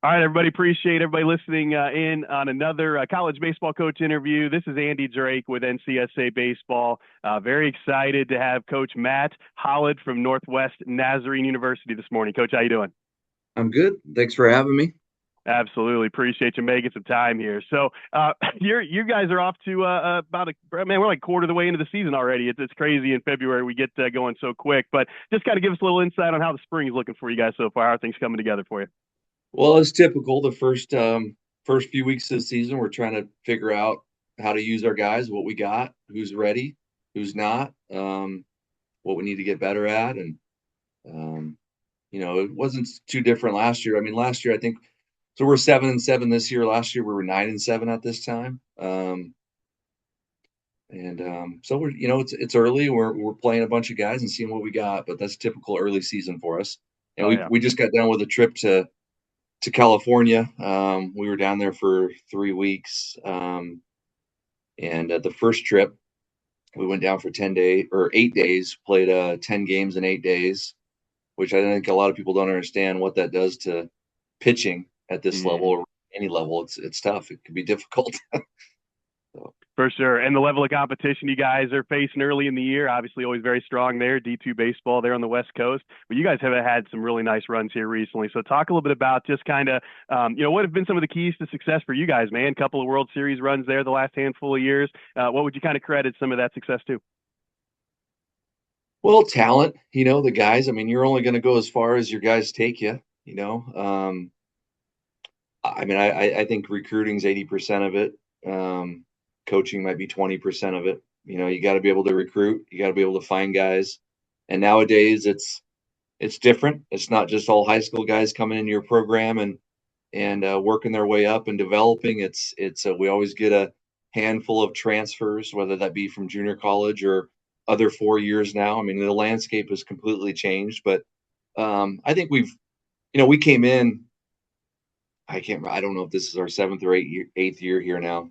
All right, everybody. Appreciate everybody listening in on another college baseball coach interview. This is Andy Drake with NCSA Baseball. Very excited to have Coach Matt Hollod from Northwest Nazarene University this morning. Coach, how you doing? I'm good. Thanks for having me. Absolutely appreciate you making some time here. So, you guys are off to about man, we're like quarter of the way into the season already. It's crazy in February we get going so quick. But just kind of give us a little insight on how the spring is looking for you guys so far. How are things coming together for you? Well, as typical, the first few weeks of the season, we're trying to figure out how to use our guys, what we got, who's ready, who's not, what we need to get better at, and um, it wasn't too different last year. I mean, last year I think so. We're 7-7 this year. Last year we were 9-7 at this time, and so it's early. We're playing a bunch of guys and seeing what we got, but that's typical early season for us. And Oh we yeah. we just got done with a trip to California. We were down there for 3 weeks. And the first trip, we went down for 10 days or 8 days, played 10 games in 8 days, which I think a lot of people don't understand what that does to pitching at this level Mhm. or any level. It's tough. It can be difficult. So, For sure. And the level of competition you guys are facing early in the year, obviously always very strong there, D2 baseball there on the West Coast. But you guys have had some really nice runs here recently. So talk a little bit about just kind of, what have been some of the keys to success for you guys, man? Couple of World Series runs there the last handful of years. What would you kind of credit some of that success to? well, talent, the guys, I mean, you're only going to go as far as your guys take you, you know. I mean, I think recruiting's 80% of it. Coaching might be 20% of it. You got to be able to recruit. You got to be able to find guys. And nowadays, it's different. It's not just all high school guys coming into your program and working their way up and developing. It's we always get a handful of transfers, whether that be from junior college or other 4 years now. I mean, the landscape has completely changed, but I think we came in. I don't know if this is our seventh or eighth year here now.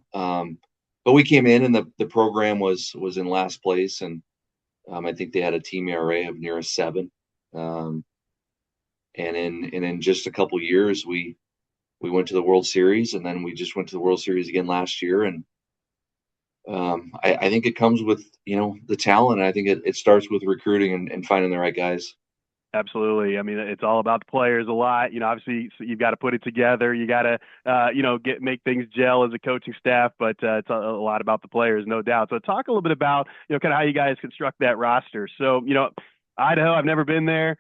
But we came in and the program was in last place, and I think they had a team ERA of near a 7. Um, and in just a couple years, we went to the World Series, and then we just went to the World Series again last year. And I think it comes with the talent. I think it starts with recruiting and finding the right guys. Absolutely. I mean, it's all about the players a lot. Obviously so you've got to put it together. You got to, make things gel as a coaching staff, but it's a lot about the players, no doubt. So talk a little bit about, kind of how you guys construct that roster. So, Idaho, I've never been there.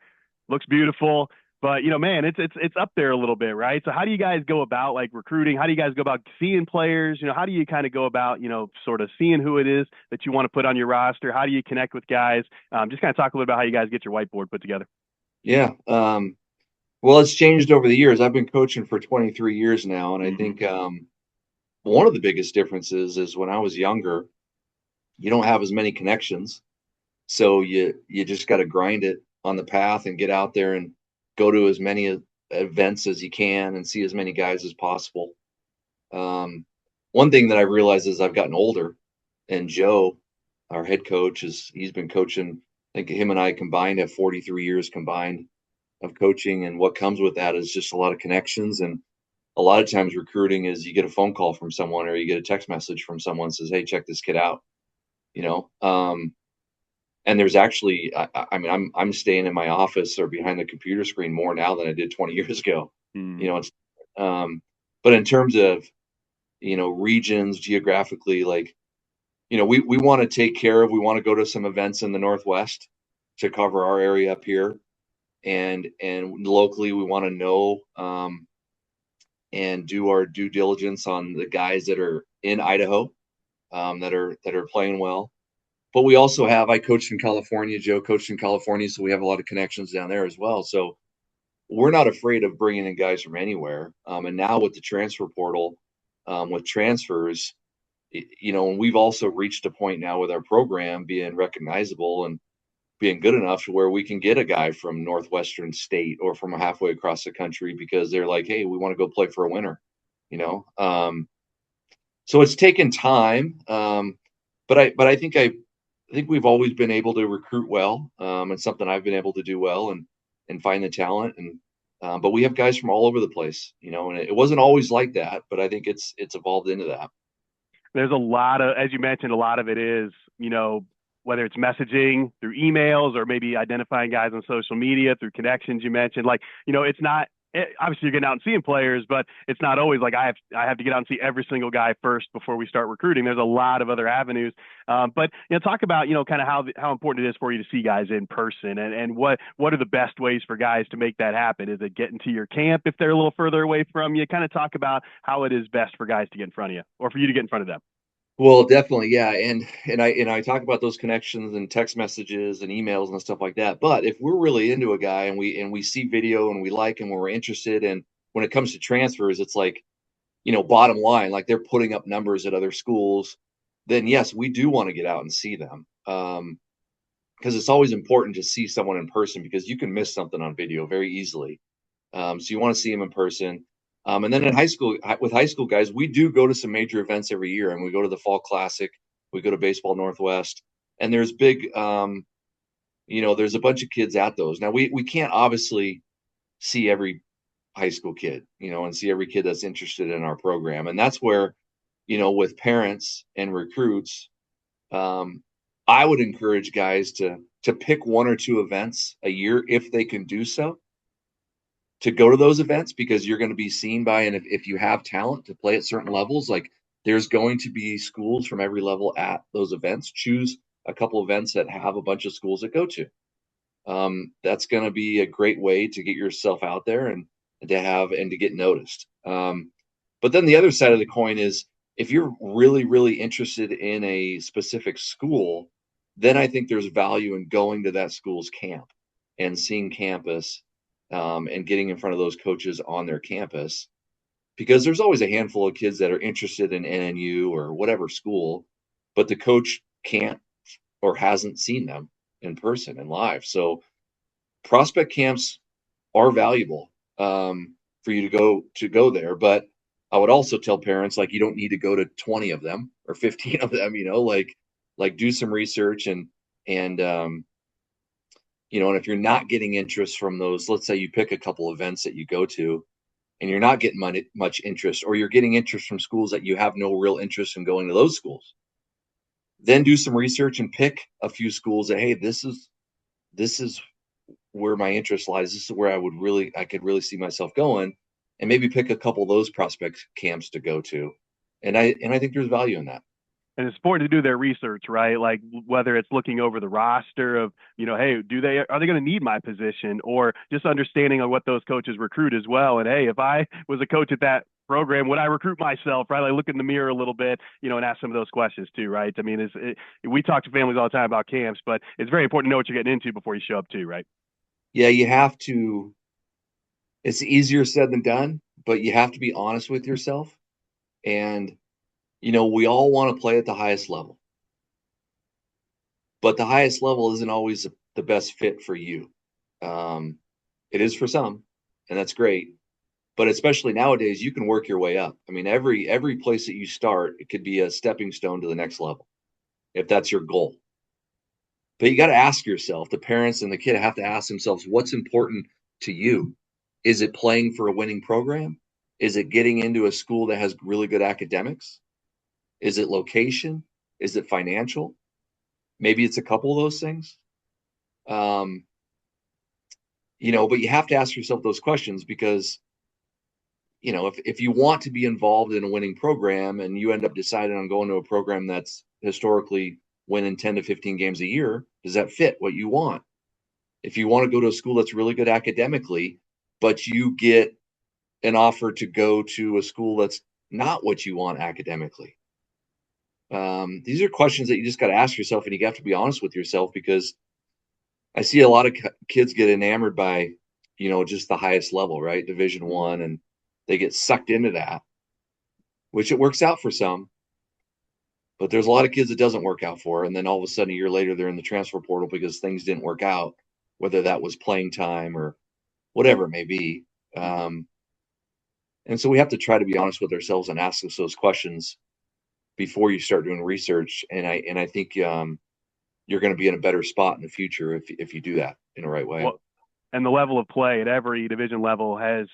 Looks beautiful, but man, it's up there a little bit, right? So how do you guys go about like recruiting? How do you guys go about seeing players? How do you kind of go about, sort of seeing who it is that you want to put on your roster? How do you connect with guys? Just kind of talk a little about how you guys get your whiteboard put together. Yeah. Well, it's changed over the years. I've been coaching for 23 years now, and I Hmm. think one of the biggest differences is when I was younger, you don't have as many connections, so you just got to grind it on the path and get out there and go to as many events as you can and see as many guys as possible. Um, One thing that I realized as I've gotten older, and Joe, our head coach, he's been coaching. I think him and I combined have 43 years combined of coaching, and what comes with that is just a lot of connections. And a lot of times recruiting is you get a phone call from someone or you get a text message from someone that says, hey, check this kid out, you know. And there's actually I mean, I'm staying in my office or behind the computer screen more now than I did 20 years ago. It's um but in terms of regions geographically, like, we want to take care of, we want to go to some events in the Northwest to cover our area up here, and locally we want to know and do our due diligence on the guys that are in Idaho, that are playing well. But we also have, I coached in California, Joe coached in California, so we have a lot of connections down there as well. So we're not afraid of bringing in guys from anywhere. And now with the transfer portal, with transfers, and we've also reached a point now with our program being recognizable and being good enough to where we can get a guy from Northwestern State or from halfway across the country because they're like, hey, we want to go play for a winner, you know. So it's taken time, but I think we've always been able to recruit well, and something I've been able to do well and find the talent. And But we have guys from all over the place, and it wasn't always like that, but I think it's evolved into that. There's a lot of, as you mentioned, a lot of it is, whether it's messaging through emails or maybe identifying guys on social media through connections you mentioned. Like, it's not, obviously you're getting out and seeing players, but it's not always like I have to get out and see every single guy first before we start recruiting. There's a lot of other avenues. But talk about kind of how important it is for you to see guys in person, and what are the best ways for guys to make that happen? Is it getting to your camp if they're a little further away from you? Kind of talk about how it is best for guys to get in front of you or for you to get in front of them. Well, definitely, yeah, and I talk about those connections and text messages and emails and stuff like that. But if we're really into a guy and we see video and we like him, we're interested, and when it comes to transfers, it's like, bottom line, like they're putting up numbers at other schools, then yes, we do want to get out and see them. Because it's always important to see someone in person because you can miss something on video very easily. So you want to see them in person. And then in high school, with high school guys, we do go to some major events every year, and we go to the Fall Classic, we go to Baseball Northwest, and there's big, there's a bunch of kids at those. Now we can't obviously see every high school kid, and see every kid that's interested in our program, and that's where, with parents and recruits, um, I would encourage guys to pick one or two events a year if they can do so, to go to those events, because you're going to be seen by, and if you have talent to play at certain levels, like there's going to be schools from every level at those events. Choose a couple events that have a bunch of schools that go to. That's going to be a great way to get yourself out there and to get noticed. But then the other side of the coin is, if you're really, really interested in a specific school, then I think there's value in going to that school's camp and seeing campus, and getting in front of those coaches on their campus, because there's always a handful of kids that are interested in NNU or whatever school, but the coach can't or hasn't seen them in person and live. So prospect camps are valuable, for you to go there. But I would also tell parents, like, you don't need to go to 20 of them or 15 of them. Like do some research, and and if you're not getting interest from those, let's say you pick a couple events that you go to, and you're not getting much interest, or you're getting interest from schools that you have no real interest in going to those schools, then do some research and pick a few schools that, hey, this is where my interest lies. This is where I could really see myself going, and maybe pick a couple of those prospect camps to go to. And I think there's value in that. And it's important to do their research, right? Like whether it's looking over the roster of, hey, are they going to need my position, or just understanding on what those coaches recruit as well. And hey, if I was a coach at that program, would I recruit myself, right? Like look in the mirror a little bit, and ask some of those questions too, right? I mean, we talk to families all the time about camps, but it's very important to know what you're getting into before you show up too, right? Yeah, you have to. It's easier said than done, but you have to be honest with yourself. And we all want to play at the highest level, but the highest level isn't always the best fit for you. Um, it is for some, and that's great. But especially nowadays, you can work your way up. I mean, every place that you start, it could be a stepping stone to the next level if that's your goal. But you got to ask yourself, the parents and the kid have to ask themselves, what's important to you? Is it playing for a winning program? Is it getting into a school that has really good academics? Is it location? Is it financial? Maybe it's a couple of those things. Um, but you have to ask yourself those questions, because, if you want to be involved in a winning program and you end up deciding on going to a program that's historically winning 10 to 15 games a year, does that fit what you want? If you want to go to a school that's really good academically, but you get an offer to go to a school that's not what you want academically. These are questions that you just got to ask yourself, and you have to be honest with yourself, because I see a lot of kids get enamored by, just the highest level, right? Division I, and they get sucked into that, which it works out for some, but there's a lot of kids it doesn't work out for. And then all of a sudden, a year later, they're in the transfer portal because things didn't work out, whether that was playing time or whatever it may be. And so we have to try to be honest with ourselves and ask us those questions before you start doing research. And I think, you're going to be in a better spot in the future if you do that in the right way. Well, and the level of play at every division level has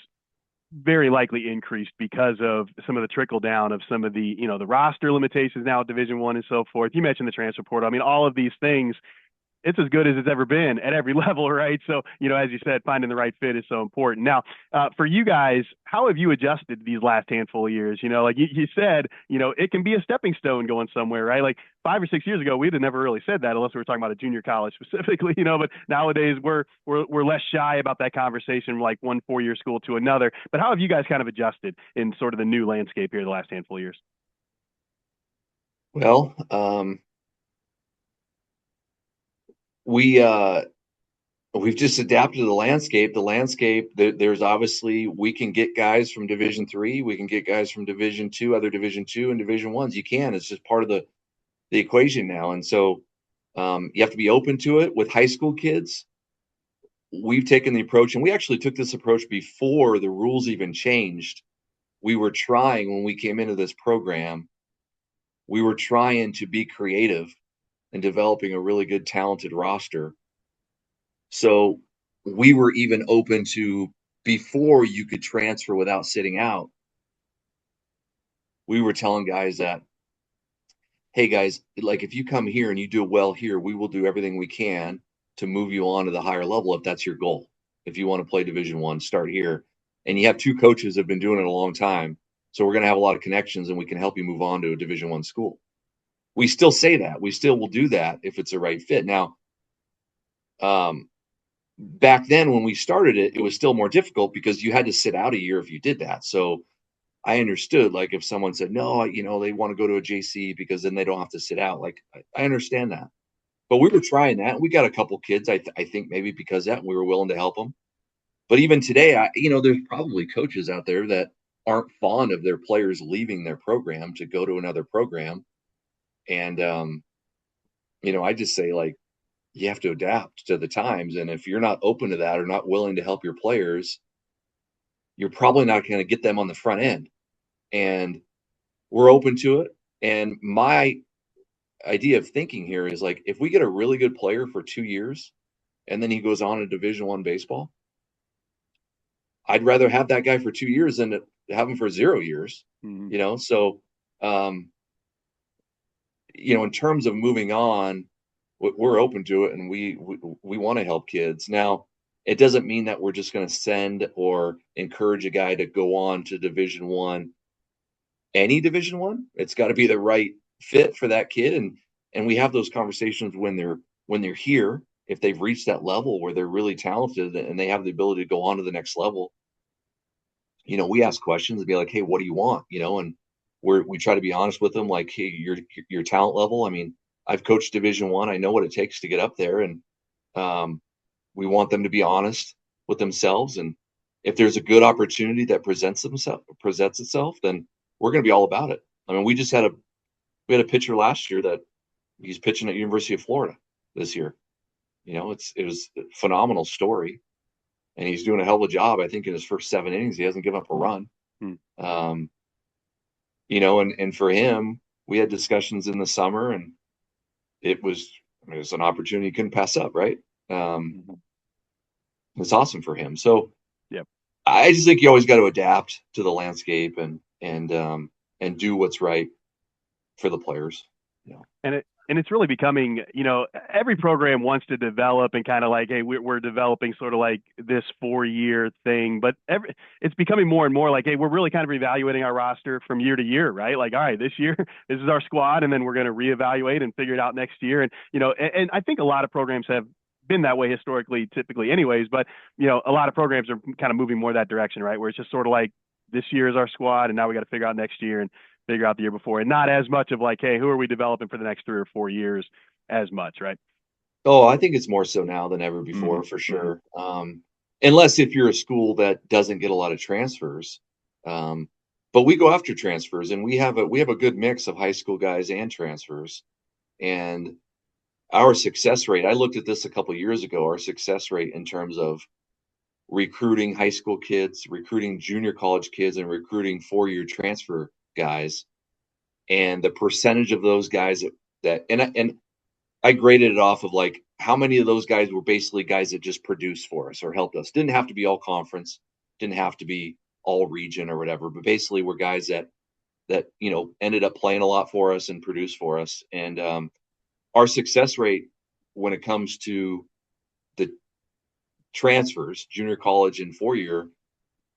very likely increased because of some of the trickle down of some of the the roster limitations now at Division One and so forth. You mentioned the transfer portal. I mean, all of these things, it's as good as it's ever been at every level, right? So, as you said, finding the right fit is so important. Now, for you guys, how have you adjusted these last handful of years? Like you said, it can be a stepping stone going somewhere, right? Like 5 or 6 years ago, we'd have never really said that unless we were talking about a junior college specifically, but nowadays we're less shy about that conversation, like one 4-year school to another. But how have you guys kind of adjusted in sort of the new landscape here the last handful of years? Well, we we've just adapted to the landscape. The landscape, there's obviously, we can get guys from Division 3, we can get guys from Division 2, other Division 2 and Division 1s. You can. It's just part of the equation now. And so you have to be open to it. With high school kids, we've taken the approach, and we actually took this approach before the rules even changed. We were trying, when we came into this program, we were trying to be creative and developing a really good, talented roster. So we were even open to, before you could transfer without sitting out, we were telling guys that, hey guys, like if you come here and you do well here, we will do everything we can to move you on to the higher level if that's your goal. If you want to play Division 1, start here. And you have two coaches that have been doing it a long time. So we're going to have a lot of connections, and we can help you move on to a Division 1 school. We still say that. We still will do that if it's the right fit. Now, back then when we started it, it was still more difficult because you had to sit out a year if you did that. So I understood, like, if someone said, no, they want to go to a JC because then they don't have to sit out. Like, I understand that. But we were trying that. We got a couple kids, I think maybe because of that, and we were willing to help them. But even today, there's probably coaches out there that aren't fond of their players leaving their program to go to another program. And, I just say, like, you have to adapt to the times. And if you're not open to that or not willing to help your players, you're probably not going to get them on the front end. And we're open to it. And my idea of thinking here is, like, if we get a really good player for 2 years and then he goes on to Division 1 baseball, I'd rather have that guy for 2 years than have him for 0 years. Mm-hmm. So, in terms of moving on, we're open to it, and we want to help kids. Now, it doesn't mean that we're just going to send or encourage a guy to go on to Division 1, any Division 1. It's got to be the right fit for that kid, and we have those conversations when they're here. If they've reached that level where they're really talented and they have the ability to go on to the next level, we ask questions and be like, hey, what do you want? And we try to be honest with them, like, hey, your talent level. I mean, I've coached Division 1. I know what it takes to get up there, and we want them to be honest with themselves. And if there's a good opportunity that presents itself, then we're going to be all about it. I mean, we had a pitcher last year that he's pitching at University of Florida this year. It was a phenomenal story, and he's doing a hell of a job. I think in his first 7 innings, he hasn't given up a run. Um, and for him, we had discussions in the summer, and it was an opportunity he couldn't pass up, right? It's awesome for him. So Yep. I just think you always got to adapt to the landscape and do what's right for the players. And it's really becoming, every program wants to develop and kind of like, hey, we're developing sort of like this 4-year thing, but it's becoming more and more like, hey, we're really kind of evaluating our roster from year to year, right? Like, all right, this year this is our squad, and then we're going to reevaluate and figure it out next year. And and I think a lot of programs have been that way historically, typically, anyways. But a lot of programs are kind of moving more that direction, right? Where it's just sort of like, this year is our squad, and now we got to figure out next year and figure out the year before, and not as much of like, hey, who are we developing for the next 3 or 4 years as much, right? Oh, I think it's more so now than ever Mm-hmm. before, for Mm-hmm. sure. Unless if you're a school that doesn't get a lot of transfers, but we go after transfers, and we have a good mix of high school guys and transfers, and our success rate. I looked at this a couple of years ago. Our success rate in terms of recruiting high school kids, recruiting junior college kids, and recruiting 4-year transfer guys, and the percentage of those guys that and I graded it off of like how many of those guys were basically guys that just produced for us or helped us. Didn't have to be all conference, didn't have to be all region or whatever, but basically were guys that ended up playing a lot for us and produced for us. And our success rate when it comes to the transfers, junior college and 4 year,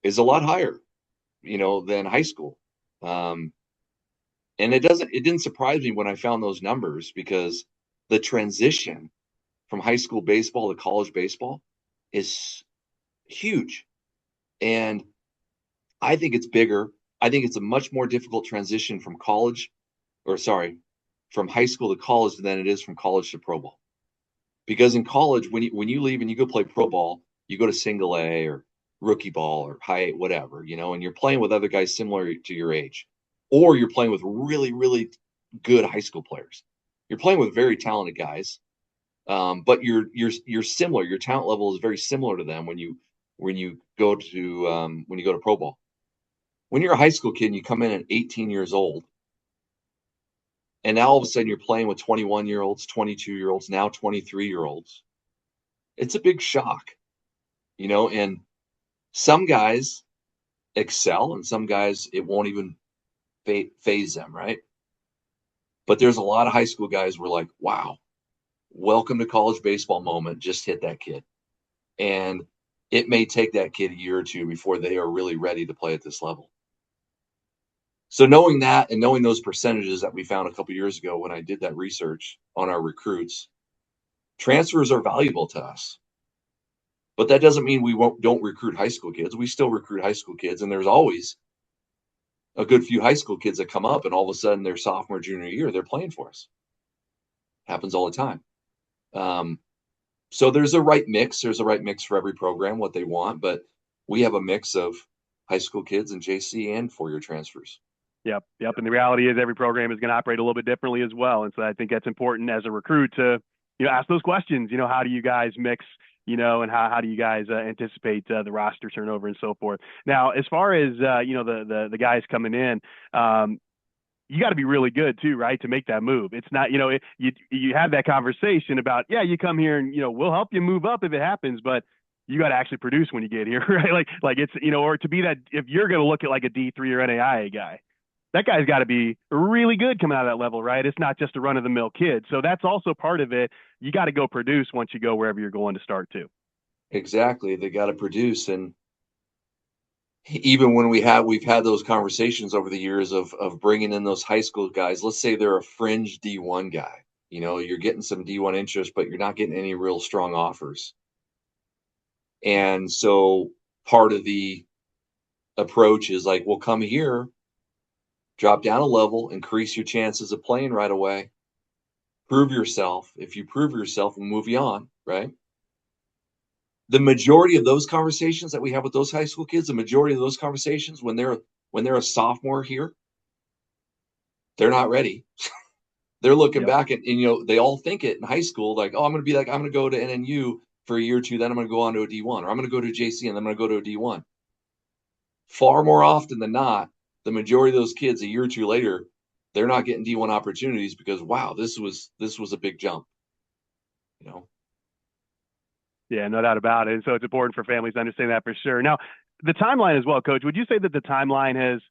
is a lot higher, than high school. Um, and it didn't surprise me when I found those numbers, because the transition from high school baseball to college baseball is huge. And I think it's bigger. I think it's a much more difficult transition from college, or sorry, from high school to college than it is from college to pro ball. Because in college, when you leave and you go play pro ball, you go to single A or rookie ball or high A, whatever, and you're playing with other guys similar to your age, or you're playing with really, really good high school players. You're playing with very talented guys, but you're similar. Your talent level is very similar to them when you go to pro ball. When you're a high school kid and you come in at 18 years old, and now all of a sudden you're playing with 21-year-olds, 22-year-olds, now 23-year-olds. It's a big shock, and some guys excel and some guys it won't even phase them, right? But there's a lot of high school guys who are like, wow, welcome to college baseball moment, just hit that kid. And it may take that kid a year or two before they are really ready to play at this level. So knowing that and knowing those percentages that we found a couple years ago when I did that research on our recruits, transfers are valuable to us. But that doesn't mean we don't recruit high school kids. We still recruit high school kids, and there's always a good few high school kids that come up, and all of a sudden their sophomore, junior year, they're playing for us. Happens all the time. So there's a right mix. There's a right mix for every program, what they want, but we have a mix of high school kids and JC and 4 year transfers. Yep, yep. And the reality is every program is going to operate a little bit differently as well. And so I think that's important as a recruit to, ask those questions. How do you guys mix, and how do you guys anticipate the roster turnover and so forth. Now, as far as, the guys coming in, you got to be really good too, right, to make that move. It's not, you have that conversation about, yeah, you come here and, we'll help you move up if it happens, but you got to actually produce when you get here, right? Like it's, or to be that, if you're going to look at like a D3 or NAIA guy, that guy's got to be really good coming out of that level, right? It's not just a run of the mill kid. So that's also part of it. You got to go produce once you go wherever you're going to start too. Exactly. They got to produce. And even when we've had those conversations over the years of bringing in those high school guys, let's say they're a fringe D1 guy, you're getting some D1 interest, but you're not getting any real strong offers. And so part of the approach is like, well, come here, drop down a level, increase your chances of playing right away, prove yourself. If you prove yourself, we'll move you on, right? The majority of those conversations that we have with those high school kids, the majority of those conversations when they're a sophomore here, they're not ready. They're looking back and they all think it in high school, like, oh, I'm going to go to NNU for a year or two, then I'm going to go on to a D1, or I'm going to go to JC and then I'm going to go to a D1. Far more often than not, the majority of those kids a year or two later, they're not getting D1 opportunities because, wow, this was a big jump. Yeah, no doubt about it. And so it's important for families to understand that for sure. Now, the timeline as well, Coach, would you say that the timeline has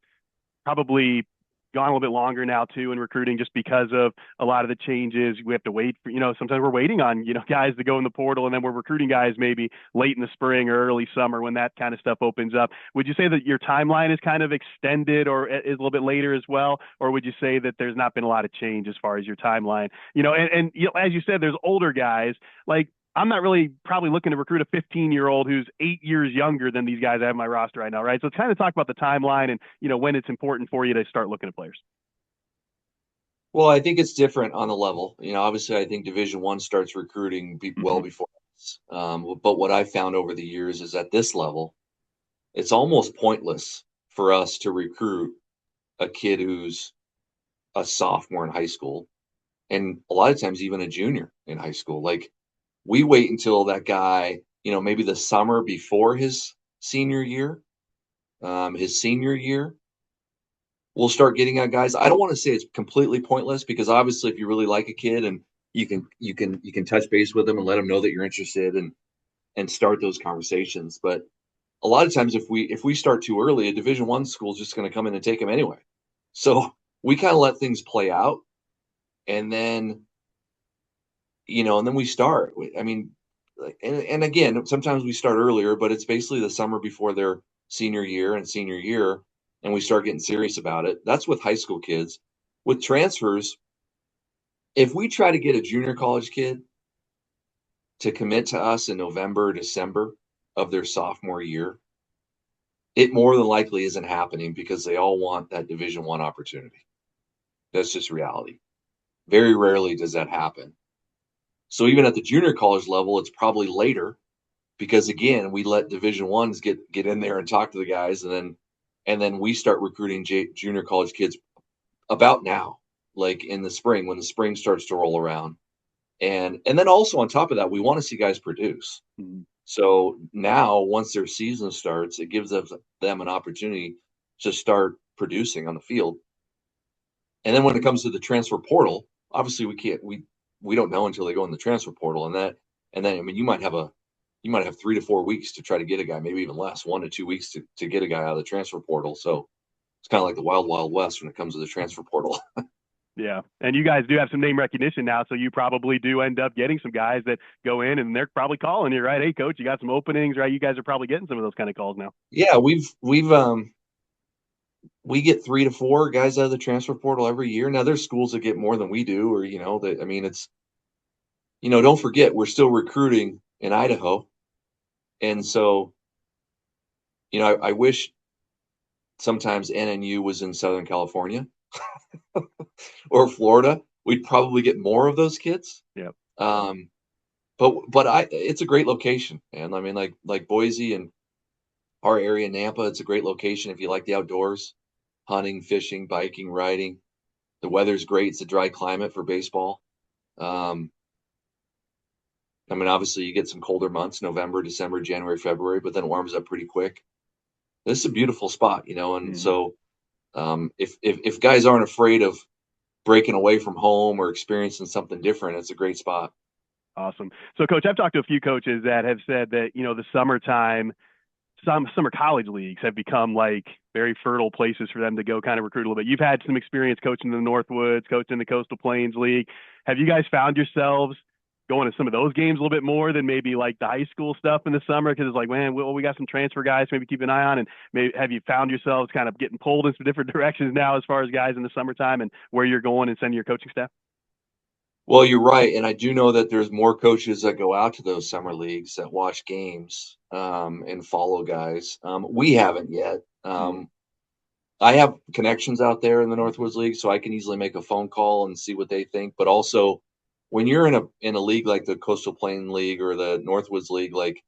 probably gone a little bit longer now too in recruiting just because of a lot of the changes? We have to wait for, sometimes we're waiting on, guys to go in the portal, and then we're recruiting guys maybe late in the spring or early summer when that kind of stuff opens up. Would you say that your timeline is kind of extended or is a little bit later as well? Or would you say that there's not been a lot of change as far as your timeline? And as you said, there's older guys. Like, I'm not really probably looking to recruit a 15-year-old who's 8 years younger than these guys I have on my roster right now, right? So it's kind of talk about the timeline and, when it's important for you to start looking at players. Well, I think it's different on the level. Obviously, I think Division I starts recruiting well before us. But what I've found over the years is at this level, it's almost pointless for us to recruit a kid who's a sophomore in high school, and a lot of times even a junior in high school. Like, we wait until that guy, maybe the summer before his senior year, we'll start getting out guys. I don't want to say it's completely pointless, because obviously if you really like a kid and you can touch base with them and let them know that you're interested and start those conversations. But a lot of times if we start too early, a Division I school is just going to come in and take them anyway. So we kind of let things play out, and then and then we start. I mean, and again, sometimes we start earlier, but it's basically the summer before their senior year and senior year, and we start getting serious about it. That's with high school kids. With transfers, if we try to get a junior college kid to commit to us in November or December of their sophomore year, it more than likely isn't happening because they all want that Division I opportunity. That's just reality. Very rarely does that happen. So even at the junior college level, it's probably later because again, we let Division Is get in there and talk to the guys, and then we start recruiting junior college kids about now, like in the spring when the spring starts to roll around. And then also on top of that, we want to see guys produce. Mhm. So now, once their season starts, it gives them an opportunity to start producing on the field. And then when it comes to the transfer portal, obviously we don't know until they go in the transfer portal, and then I mean you might have 3 to 4 weeks to try to get a guy, maybe even less, 1 to 2 weeks to get a guy out of the transfer portal. So it's kind of like the wild wild west when it comes to the transfer portal. Yeah. And you guys do have some name recognition now, so you probably do end up getting some guys that go in and they're probably calling you, right? Hey, coach, you got some openings, right? You guys are probably getting some of those kind of calls now. Yeah, we get 3 to 4 guys out of the transfer portal every year. Now there's schools that get more than we do, or that I mean it's don't forget we're still recruiting in Idaho, and so I wish sometimes NNU was in Southern California or Florida. We'd probably get more of those kids. Yeah. Um, but it's a great location, and I mean like Boise and our area, Nampa. It's a great location if you like the outdoors, hunting, fishing, biking, riding. The weather's great. It's a dry climate for baseball. Um, I mean, obviously you get some colder months, November, December, January, February, but then it warms up pretty quick. This is a beautiful spot, and Mhm. so if guys aren't afraid of breaking away from home or experiencing something different, it's a great spot. Awesome. So, coach, I've talked to a few coaches that have said that, the summertime, some summer college leagues have become like very fertile places for them to go kind of recruit a little bit. You've had some experience coaching in the Northwoods, coaching in the Coastal Plains League. Have you guys found yourselves going to some of those games a little bit more than maybe like the high school stuff in the summer? Because it's like, man, well, we got some transfer guys, maybe keep an eye on. And maybe have you found yourselves kind of getting pulled in some different directions now as far as guys in the summertime and where you're going and sending your coaching staff? Well, you're right, and I do know that there's more coaches that go out to those summer leagues that watch games and follow guys. We haven't yet. Mm. I have connections out there in the Northwoods League, so I can easily make a phone call and see what they think. But also, when you're in a league like the Coastal Plain League or the Northwoods League, like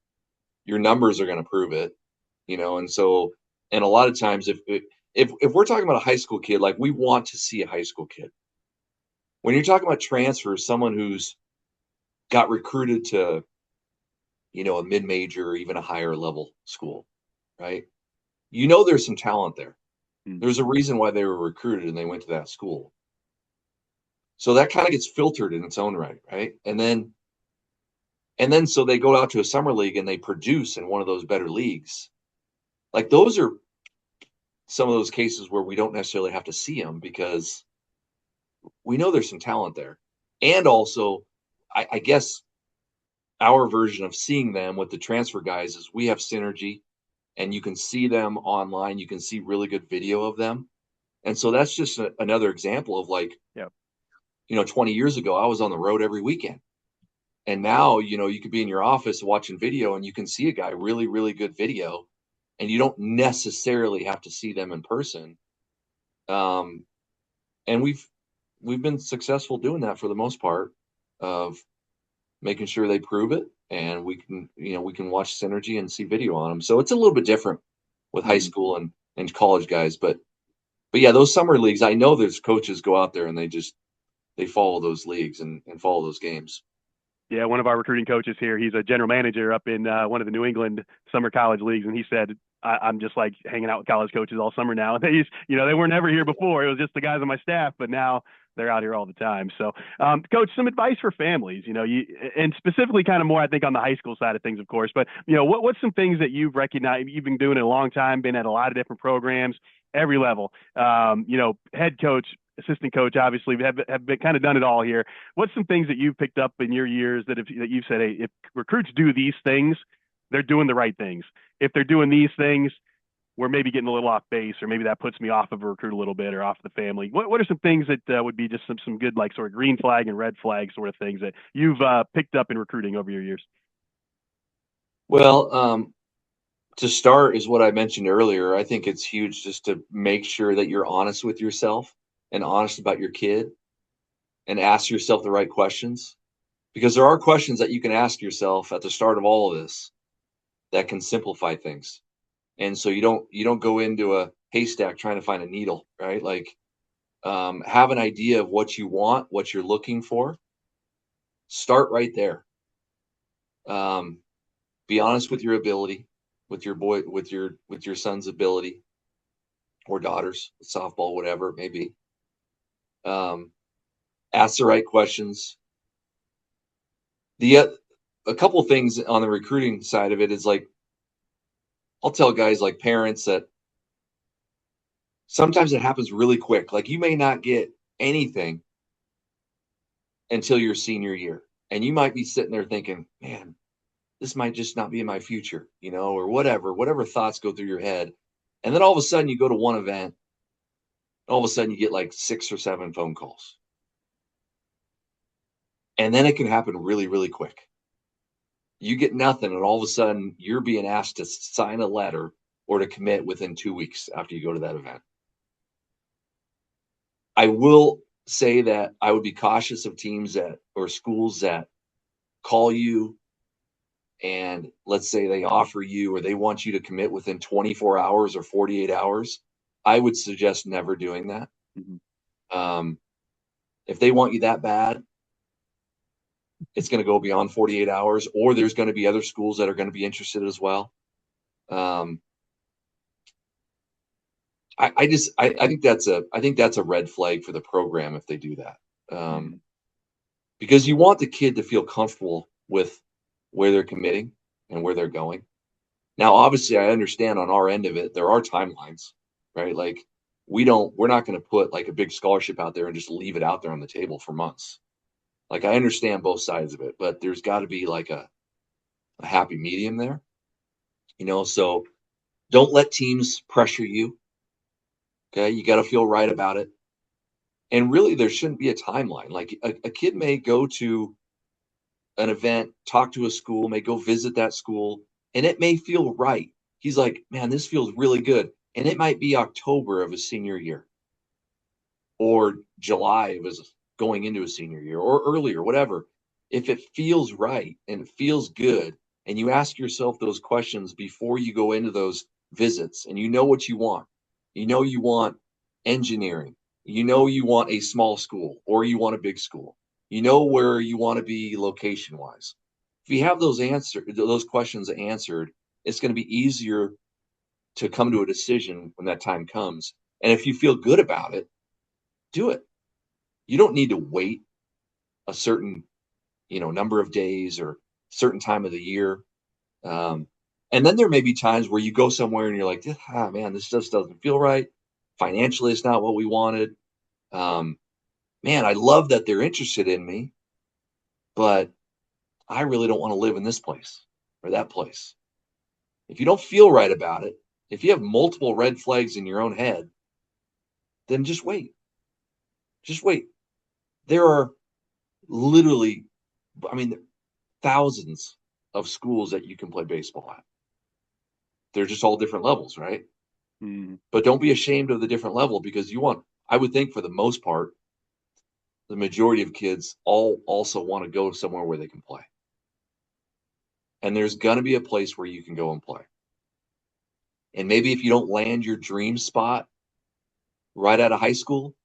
your numbers are going to prove it, And so, and a lot of times, if we're talking about a high school kid, like we want to see a high school kid. When you're talking about transfers, someone who's got recruited to, a mid-major or even a higher level school, right? There's some talent there. Mm. There's a reason why they were recruited and they went to that school. So that kind of gets filtered in its own right, right? And then so they go out to a summer league and they produce in one of those better leagues. Like those are some of those cases where we don't necessarily have to see them because we know there's some talent there. And also, I guess our version of seeing them with the transfer guys is we have synergy and you can see them online. You can see really good video of them. And so that's just another example of like, Yeah. 20 years ago, I was on the road every weekend. And now, you could be in your office watching video and you can see a guy really, really good video and you don't necessarily have to see them in person. Um, and we've been successful doing that for the most part of making sure they prove it and we can watch synergy and see video on them. So it's a little bit different with high Mm. school and college guys, but yeah, those summer leagues, I know there's coaches go out there and they follow those leagues and follow those games. Yeah, one of our recruiting coaches here, he's a general manager up in one of the New England summer college leagues, and he said, I'm just like hanging out with college coaches all summer now. And they used, they weren't ever here before. It was just the guys on my staff, but now they're out here all the time. So, Coach, some advice for families, and specifically kind of more, I think, on the high school side of things, of course. But what's some things that you've recognized? You've been doing it a long time, been at a lot of different programs, every level. Head coach, assistant coach, obviously, have been kind of done it all here. What's some things that you've picked up in your years that you've said, hey, if recruits do these things, they're doing the right things. If they're doing these things, we're maybe getting a little off base, or maybe that puts me off of a recruit a little bit, or off the family. What are some things that would be just some good, like, sort of green flag and red flag sort of things that you've picked up in recruiting over your years? Well, to start is what I mentioned earlier. I think it's huge just to make sure that you're honest with yourself and honest about your kid, and ask yourself the right questions, because there are questions that you can ask yourself at the start of all of this that can simplify things. And so you don't go into a haystack trying to find a needle, right? Like, have an idea of what you want, what you're looking for. Start right there. Um, be honest with your ability, with your boy, with your son's ability or daughters, softball, whatever it may be. Um, ask the right questions. The A couple of things on the recruiting side of it is, like, I'll tell guys, like parents, that sometimes it happens really quick. Like, you may not get anything until your senior year, and you might be sitting there thinking, man, this might just not be in my future, or whatever thoughts go through your head. And then all of a sudden you go to one event, all of a sudden you get like 6 or 7 phone calls. And then it can happen really, really quick. You get nothing, and all of a sudden you're being asked to sign a letter or to commit within 2 weeks after you go to that event. I will say that I would be cautious of teams or schools that call you, and let's say they offer you, or they want you to commit within 24 hours or 48 hours. I would suggest never doing that. Mm-hmm. Um, if they want you that bad, it's going to go beyond 48 hours, or there's going to be other schools that are going to be interested as well. Um, I think that's a red flag for the program if they do that. Mm-hmm. Because you want the kid to feel comfortable with where they're committing and where they're going. Now, obviously, I understand on our end of it, there are timelines, right? Like, we're not going to put like a big scholarship out there and just leave it out there on the table for months. Like, I understand both sides of it, but there's got to be like a happy medium there, so don't let teams pressure you. Okay. You got to feel right about it. And really, there shouldn't be a timeline. Like, a kid may go to an event, talk to a school, may go visit that school, and it may feel right. He's like, man, this feels really good. And it might be October of his senior year, or July of his going into his senior year, or earlier, whatever. If it feels right and it feels good, and you ask yourself those questions before you go into those visits, and you know what you want engineering, you want a small school, or you want a big school, where you want to be location wise. If you have those questions answered, it's going to be easier to come to a decision when that time comes. And if you feel good about it, do it. You don't need to wait a certain, number of days or certain time of the year. Um, and then there may be times where you go somewhere and you're like, man, this just doesn't feel right. Financially, it's not what we wanted. Um, man, I love that they're interested in me, but I really don't want to live in this place or that place. If you don't feel right about it, if you have multiple red flags in your own head, then just wait. Just wait. There are literally, I mean, thousands of schools that you can play baseball at. They're just all different levels, right? Mm-hmm. But don't be ashamed of the different level, because I would think for the most part, the majority of kids all also want to go somewhere where they can play. And there's going to be a place where you can go and play. And maybe if you don't land your dream spot right out of high school,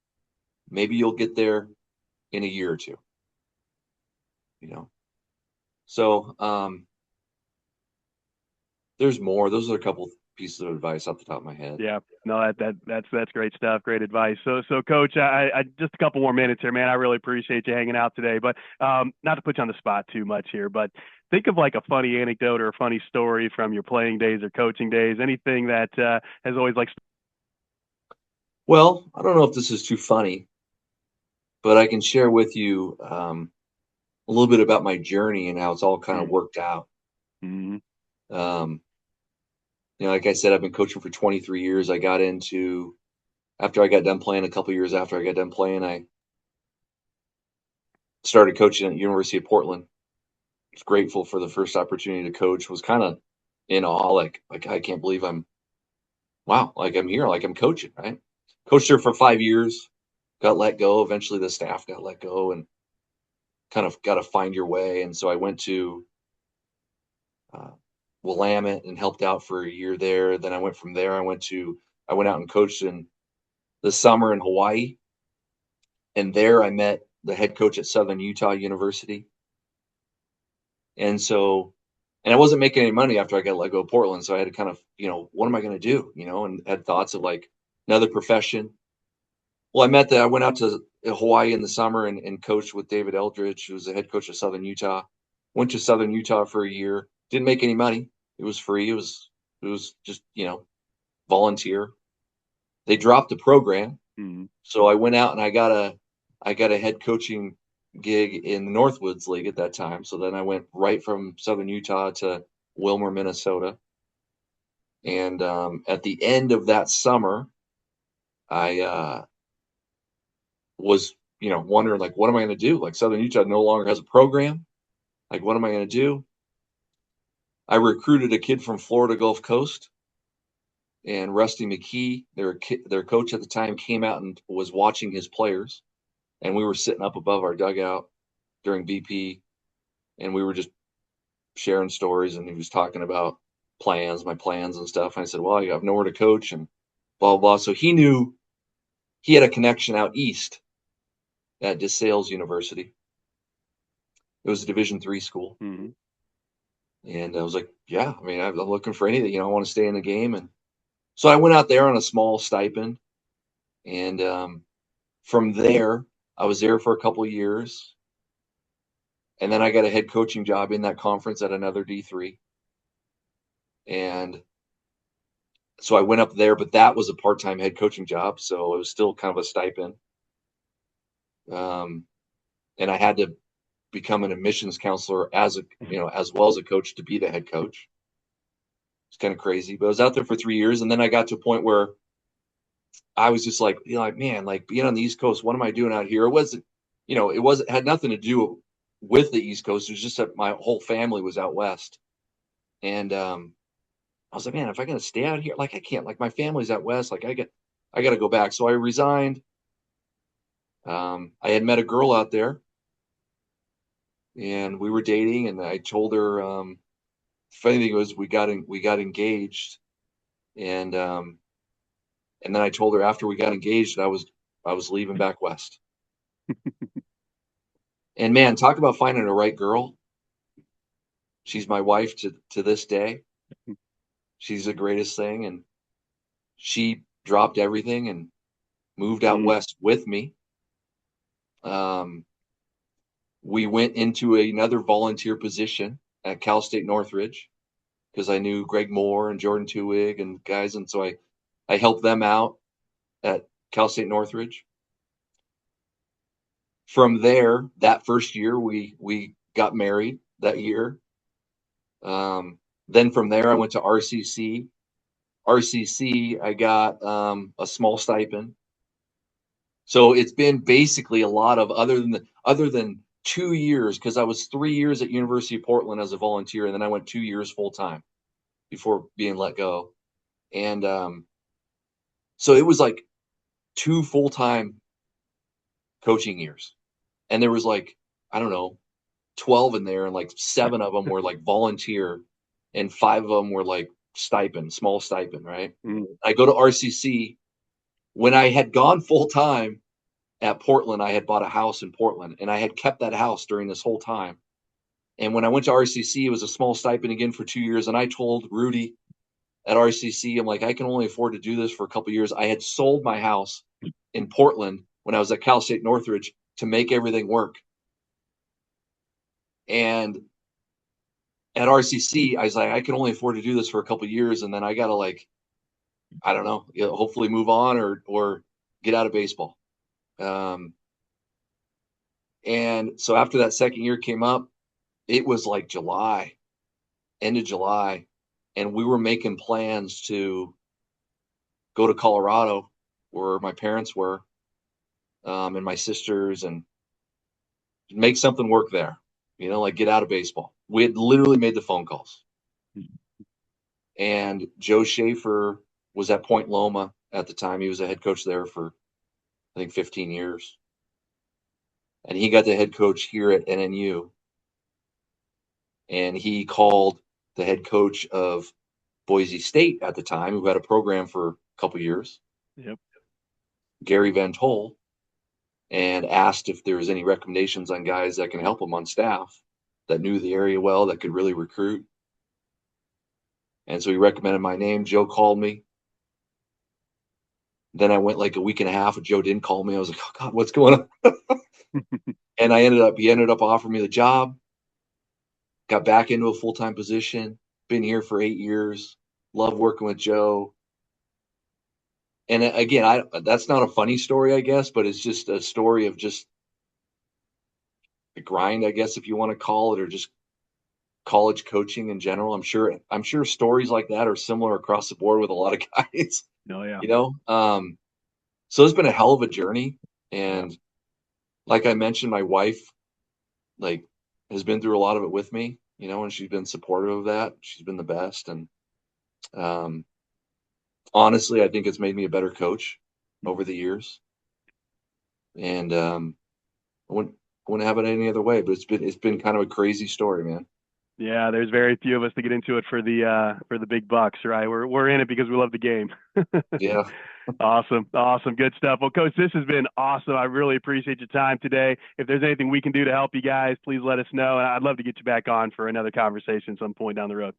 maybe you'll get there in a year or two, you know? So, there's more. Those are a pieces of advice off the top of my head. Yeah, no, that's great stuff. Great advice. So Coach, I just a couple more minutes here, man. I really appreciate you hanging out today, but not to put you on the spot too much here, but think of like a funny anecdote or a funny story from your playing days or coaching days. Anything that has always like. Well, I don't know if this is too funny, but I can share with you a little bit about my journey and how it's all kind of worked out. Mm-hmm. Um, like I said, I've been coaching for 23 years. I got into after I got done playing, a couple years after I got done playing, I started coaching at University of Portland. Was grateful for the first opportunity to coach. Was kind of in awe, like I can't believe wow, like I'm here, like I'm coaching, right? Coached there for 5 years, got let go. Eventually, the staff got let go, and kind of got to find your way. And so I went to uh, Willamette and helped out for a year there. Then I went from there. I went out and coached in the summer in Hawaii, and there I met the head coach at Southern Utah University. And so, and I wasn't making any money after I got let go of Portland, so I had to kind of, what am I going to do? And had thoughts of like another profession. Well, I went out to Hawaii in the summer and coached with David Eldridge, who was the head coach of Southern Utah. Went to Southern Utah for a year. Didn't make any money. It was free. It was just, volunteer. They dropped the program. Mm-hmm. So I went out and I got a head coaching gig in the Northwoods League at that time. So then I went right from Southern Utah to Wilmer, Minnesota. And at the end of that summer, I was, wondering, like, what am I going to do? Like, Southern Utah no longer has a program. Like, what am I going to do? I recruited a kid from Florida Gulf Coast, and Rusty McKee, their coach at the time, came out and was watching his players. And we were sitting up above our dugout during BP, and we were just sharing stories. And he was talking about my plans and stuff. And I said, well, you have nowhere to coach and blah, blah, blah. So he knew he had a connection out east at DeSales University. It was a Division III school. Mm-hmm. And I was like, yeah, I mean, I'm looking for anything, I want to stay in the game. And so I went out there on a small stipend. And from there, I was there for a couple of years. And then I got a head coaching job in that conference at another D3. And so I went up there, but that was a part-time head coaching job. So it was still kind of a stipend. And I had to become an admissions counselor as well as a coach to be the head coach. It's kind of crazy, but I was out there for 3 years. And then I got to a point where I was just like, man, like being on the East Coast, what am I doing out here? It had nothing to do with the East Coast. It was just that my whole family was out West. And I was like, man, if I'm going to stay out here, like I can't, like my family's out West, like I got to go back. So I resigned. I had met a girl out there and we were dating, and I told her, funny thing was we got engaged. And then I told her after we got engaged, I was leaving back West. And man, talk about finding the right girl. She's my wife to this day. She's the greatest thing. And she dropped everything and moved out West with me. We went into another volunteer position at Cal State Northridge because I knew Greg Moore and Jordan Tuig and guys. And so I helped them out at Cal State Northridge. From there, that first year, we got married that year. Then from there, I went to RCC. RCC, I got a small stipend. So it's been basically a lot of other than 2 years, because I was 3 years at University of Portland as a volunteer, and then I went 2 years full time before being let go. And so it was like 2 full-time coaching years. And there was like, I don't know, 12 in there, and like 7 of them were like volunteer, and 5 of them were like small stipend, right? Mm-hmm. I go to RCC. When I had gone full time at Portland, I had bought a house in Portland, and I had kept that house during this whole time. And when I went to RCC, it was a small stipend again for 2 years. And I told Rudy at RCC. I'm like, I can only afford to do this for a couple of years. I had sold my house in Portland when I was at Cal State Northridge to make everything work. And at RCC, I was like, I can only afford to do this for a couple of years, and then I got to, like, I don't know, hopefully move on or get out of baseball. Um, and so after that second year came up, it was like July, end of July, and we were making plans to go to Colorado, where my parents were, and my sisters, and make something work there. Like, get out of baseball. We had literally made the phone calls, and Joe Schaefer was at Point Loma at the time. He was a head coach there for, I think, 15 years, and he got the head coach here at NNU, and he called the head coach of Boise State at the time, who had a program for a couple years, Yep. Gary Van Tol, and asked if there was any recommendations on guys that can help him on staff that knew the area well, that could really recruit. And so he recommended my name. Joe called me. Then I went like a week and a half, and Joe didn't call me. I was like, oh God, what's going on? And he ended up offering me the job. Got back into a full-time position. Been here for 8 years. Love working with Joe. And again, that's not a funny story, I guess, but it's just a story of just the grind, I guess, if you want to call it, or just college coaching in general. I'm sure stories like that are similar across the board with a lot of guys. No, yeah. So it's been a hell of a journey. Yeah. And like I mentioned, my wife, like, has been through a lot of it with me, and she's been supportive of that. She's been the best. And um, honestly, I think it's made me a better coach over the years. And I wouldn't have it any other way, but it's been kind of a crazy story, man. Yeah, there's very few of us that get into it for the big bucks, right? We're in it because we love the game. Yeah. Awesome. Awesome. Good stuff. Well, Coach, this has been awesome. I really appreciate your time today. If there's anything we can do to help you guys, please let us know. And I'd love to get you back on for another conversation some point down the road.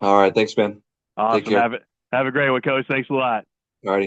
All right. Thanks, man. Take Awesome. care. Have a great one, Coach. Thanks a lot. All righty.